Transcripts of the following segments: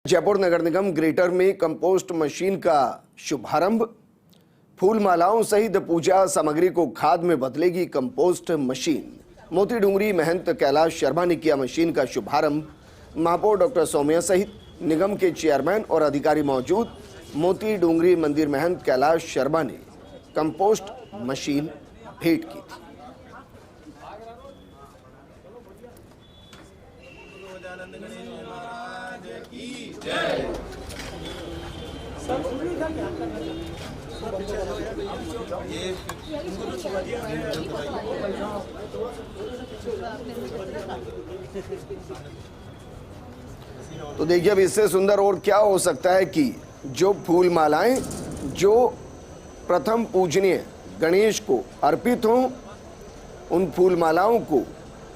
जयपुर नगर निगम greater में compost machine का शुभारंभ। फूल मालाओं सहित पूजा सामग्री को खाद में बदलेगी कंपोस्ट मशीन। मोती डूंगरी महंत कैलाश शर्मा ने किया मशीन का शुभारंभ। महापौर डॉक्टर सौम्या सहित निगम के चेयरमैन और अधिकारी मौजूद। मोती डूंगरी मंदिर महंत कैलाश शर्मा ने कंपोस्ट मशीन भेंट की थी। तो देखिए अब इससे सुंदर और क्या हो सकता है कि जो फूल मालाएं जो प्रथम पूजनीय गणेश को अर्पित हों, उन फूल मालाओं को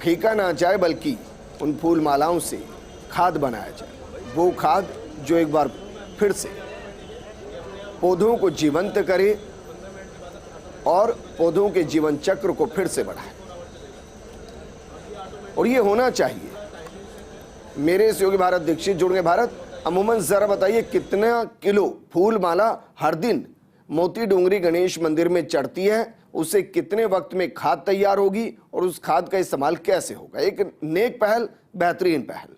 फेंका ना जाए बल्कि उन फूल मालाओं से खाद बनाया जाए। वो खाद जो एक बार फिर से पौधों को जीवंत करे और पौधों के जीवन चक्र को फिर से बढ़ाए। और ये होना चाहिए। मेरे सहयोगी भारत दीक्षित जुड़ गए। भारत, अमूमन जरा बताइए कितना किलो फूल माला हर दिन मोती डूंगरी गणेश मंदिर में चढ़ती है, उसे कितने वक्त में खाद तैयार होगी और उस खाद का इस्तेमाल कैसे होगा? एक नेक पहल, बेहतरीन पहल।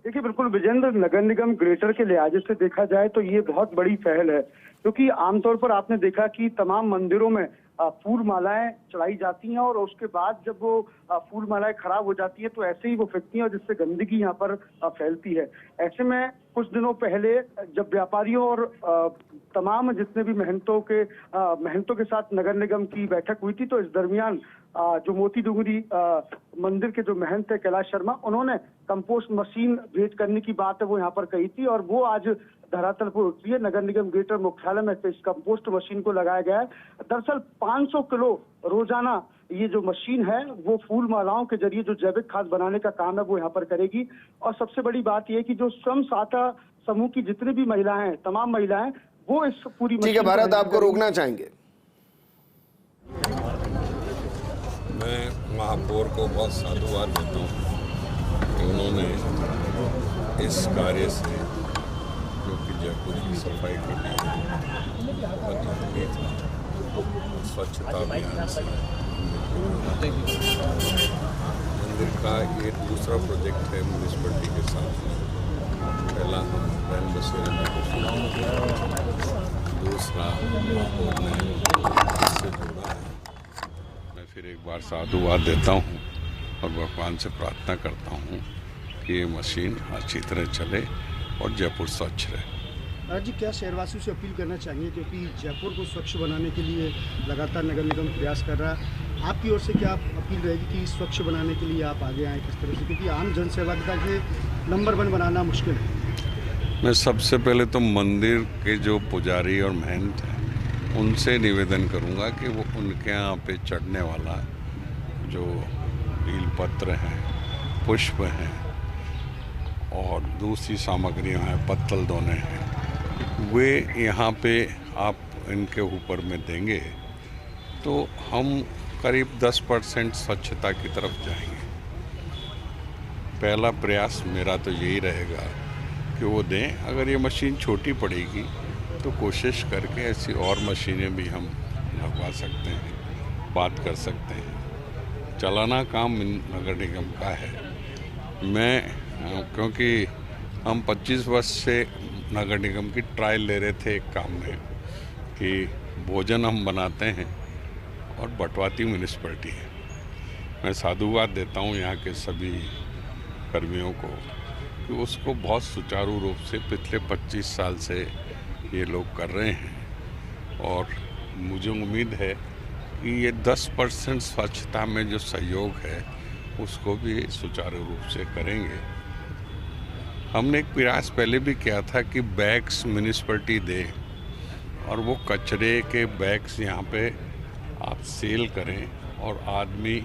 देखिए बिल्कुल विजेंद्र, नगर निगम ग्रेटर के लिहाज से देखा जाए तो ये बहुत बड़ी पहल है, क्योंकि आमतौर पर आपने देखा कि तमाम मंदिरों में फूल मालाएं चढ़ाई जाती हैं और उसके बाद जब वो फूल मालाएं खराब हो जाती है तो ऐसे ही वो फेंकती हैं और जिससे गंदगी यहाँ पर फैलती है। ऐसे में कुछ दिनों पहले जब व्यापारियों और तमाम जितने भी महंतों के साथ नगर निगम की बैठक हुई थी, तो इस दरमियान जो मोती डूंगरी मंदिर के जो महंत है कैलाश शर्मा, उन्होंने कंपोस्ट मशीन भेंट करने की बात है वो यहाँ पर कही थी और वो आज धरातल पर उतरी है। नगर निगम ग्रेटर मुख्यालय में इस कंपोस्ट मशीन को लगाया गया है। दरअसल 500 किलो रोजाना ये जो मशीन है वो फूल मालाओं के जरिए जो जैविक खाद बनाने का काम है वो यहाँ पर करेगी। और सबसे बड़ी बात यह कि जो स्वयं सहायता समूह की जितनी भी महिलाएं हैं, तमाम महिलाएं वो इस पूरी ठीक है भारत, आपको रोकना चाहेंगे। मैं महापौर को बहुत साधुवाद देता हूँ कि उन्होंने इस कार्य से जो कि जयपुर की सफाई के लिए स्वच्छता अभियान से मंदिर का ये दूसरा प्रोजेक्ट है म्यूनिसिपैलिटी के साथ। पहला हम रैन बसेरे में, दूसरा महापौर ने इससे जोड़ा है। मैं फिर एक बार साधुवाद देता हूँ और भगवान से प्रार्थना करता हूँ कि ये मशीन अच्छी तरह चले और जयपुर स्वच्छ रहे। जी, क्या शहरवासियों से अपील करना चाहिए, क्योंकि जयपुर को स्वच्छ बनाने के लिए लगातार नगर निगम प्रयास कर रहा है, आपकी ओर से क्या अपील रहेगी कि स्वच्छ बनाने के लिए आप आगे आएँ किस तरह से, क्योंकि आम जनसहभागिता के नंबर 1 बनाना मुश्किल है? मैं सबसे पहले तो मंदिर के जो पुजारी और महंत हैं उनसे निवेदन करूंगा कि वो उनके यहाँ पे चढ़ने वाला जो बेलपत्र हैं, पुष्प हैं और दूसरी सामग्रियाँ हैं, पत्तल दोने हैं, वे यहाँ पे आप इनके ऊपर में देंगे तो हम करीब 10% स्वच्छता की तरफ जाएंगे। पहला प्रयास मेरा तो यही रहेगा कि वो दें। अगर ये मशीन छोटी पड़ेगी तो कोशिश करके ऐसी और मशीनें भी हम लगवा सकते हैं, बात कर सकते हैं। चलाना काम नगर निगम का है। क्योंकि हम 25 वर्ष से नगर निगम की ट्रायल ले रहे थे एक काम में कि भोजन हम बनाते हैं और बंटवाती म्यूनिसिपैलिटी है। मैं साधुवाद देता हूँ यहाँ के सभी कर्मियों को कि उसको बहुत सुचारू रूप से पिछले 25 साल से ये लोग कर रहे हैं और मुझे उम्मीद है कि ये 10% स्वच्छता में जो सहयोग है उसको भी सुचारू रूप से करेंगे। हमने एक प्रयास पहले भी किया था कि बैग्स म्यूनिसिपैलिटी दे और वो कचरे के बैग्स यहाँ पे आप सेल करें और आदमी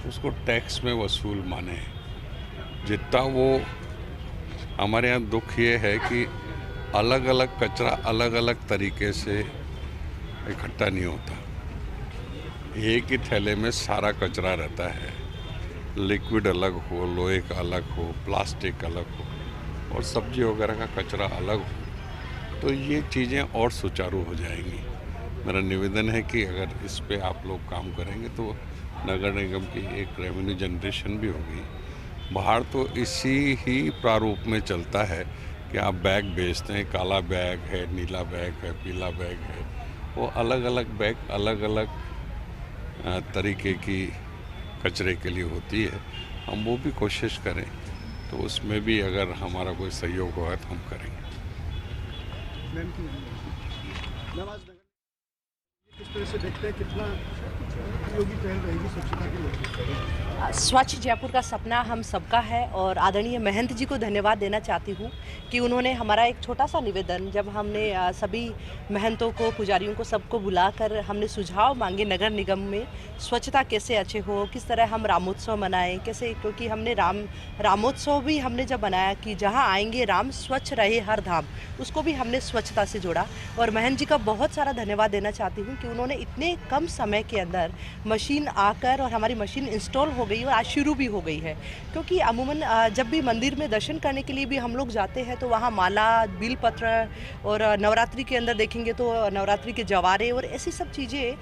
उसको टैक्स में वसूल माने। जितना वो हमारे यहाँ दुख ये है कि अलग अलग कचरा अलग अलग तरीके से इकट्ठा नहीं होता। एक ही थैले में सारा कचरा रहता है। लिक्विड अलग हो, लोहे का अलग हो, प्लास्टिक अलग हो और सब्जी वगैरह का कचरा अलग हो, तो ये चीज़ें और सुचारू हो जाएंगी। मेरा निवेदन है कि अगर इस पे आप लोग काम करेंगे तो नगर निगम की एक रेवेन्यू जनरेशन भी होगी। बाहर तो इसी ही प्रारूप में चलता है कि आप बैग बेचते हैं, काला बैग है, नीला बैग है, पीला बैग है, वो अलग अलग बैग अलग अलग तरीके की कचरे के लिए होती है। हम वो भी कोशिश करें, तो उसमें भी अगर हमारा कोई सहयोग होगा तो हम करेंगे। मैम की मैम आज किस तरह से देखते हैं, कितना उपयोगी पहल रहेगी स्वच्छता के लिए? स्वच्छ जयपुर का सपना हम सबका है और आदरणीय महंत जी को धन्यवाद देना चाहती हूँ कि उन्होंने हमारा एक छोटा सा निवेदन, जब हमने सभी महंतों को, पुजारियों को, सबको बुलाकर हमने सुझाव मांगे नगर निगम में स्वच्छता कैसे अच्छे हो, किस तरह हम रामोत्सव मनाएं, कैसे, क्योंकि हमने रामोत्सव भी हमने जब बनाया कि जहाँ आएंगे राम स्वच्छ रहे हर धाम, उसको भी हमने स्वच्छता से जोड़ा। और महंत जी का बहुत सारा धन्यवाद देना चाहती हूँ कि उन्होंने इतने कम समय के अंदर मशीन आकर और हमारी मशीन इंस्टॉल हो गई और आज शुरू भी हो गई है। क्योंकि अमूमन जब भी मंदिर में दर्शन करने के लिए भी हम लोग जाते हैं तो वहाँ माला, बिलपत्र और नवरात्रि के अंदर देखेंगे तो नवरात्रि के जवारे और ऐसी सब चीज़ें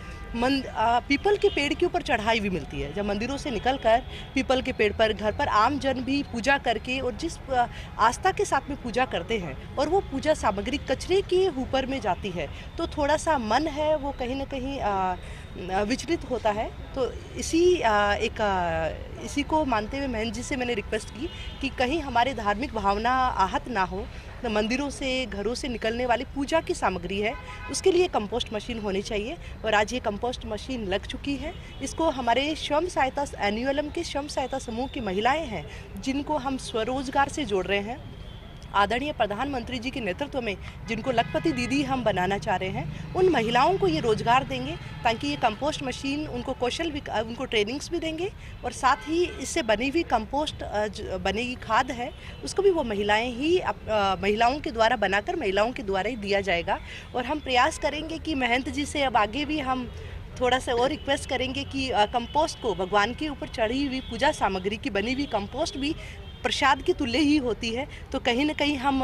पीपल के पेड़ के ऊपर चढ़ाई भी मिलती है। जब मंदिरों से निकलकर पीपल के पेड़ पर घर पर आम जन भी पूजा करके और जिस आस्था के साथ में पूजा करते हैं और वो पूजा सामग्री कचरे के ऊपर में जाती है तो थोड़ा सा मन है वो कहीं ना कहीं विचलित होता है। तो इसी को मानते हुए महंत जी से मैंने रिक्वेस्ट की कि कहीं हमारे धार्मिक भावना आहत ना हो, तो मंदिरों से, घरों से निकलने वाली पूजा की सामग्री है उसके लिए कंपोस्ट मशीन होनी चाहिए। और आज ये कंपोस्ट मशीन लग चुकी है। इसको हमारे स्वयं सहायता एनुअलम के स्वयं सहायता समूह की महिलाएं हैं जिनको हम स्वरोजगार से जोड़ रहे हैं। आदरणीय प्रधानमंत्री जी के नेतृत्व में जिनको लखपति दीदी हम बनाना चाह रहे हैं, उन महिलाओं को ये रोजगार देंगे ताकि ये कंपोस्ट मशीन उनको कौशल भी, उनको ट्रेनिंग्स भी देंगे और साथ ही इससे बनी हुई कंपोस्ट बनेगी खाद है उसको भी वो महिलाओं के द्वारा बनाकर महिलाओं के द्वारा ही दिया जाएगा। और हम प्रयास करेंगे कि महंत जी से अब आगे भी हम थोड़ा सा और रिक्वेस्ट करेंगे कि कंपोस्ट को, भगवान के ऊपर चढ़ी हुई पूजा सामग्री की बनी हुई कंपोस्ट भी प्रसाद की तुल्य ही होती है, तो कहीं ना कहीं हम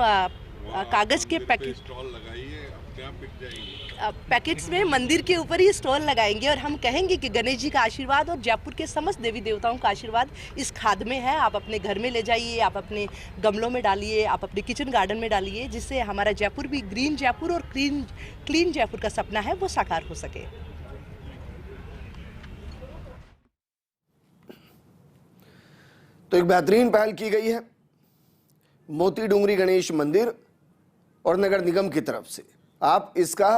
कागज़ के पैकेट्स में मंदिर के ऊपर ही स्टॉल लगाएंगे और हम कहेंगे कि गणेश जी का आशीर्वाद और जयपुर के समस्त देवी देवताओं का आशीर्वाद इस खाद में है। आप अपने घर में ले जाइए, आप अपने गमलों में डालिए, आप अपने किचन गार्डन में डालिए, जिससे हमारा जयपुर भी ग्रीन जयपुर और क्लीन जयपुर का सपना है वो साकार हो सके। तो एक बेहतरीन पहल की गई है मोती डूंगरी गणेश मंदिर और नगर निगम की तरफ से। आप इसका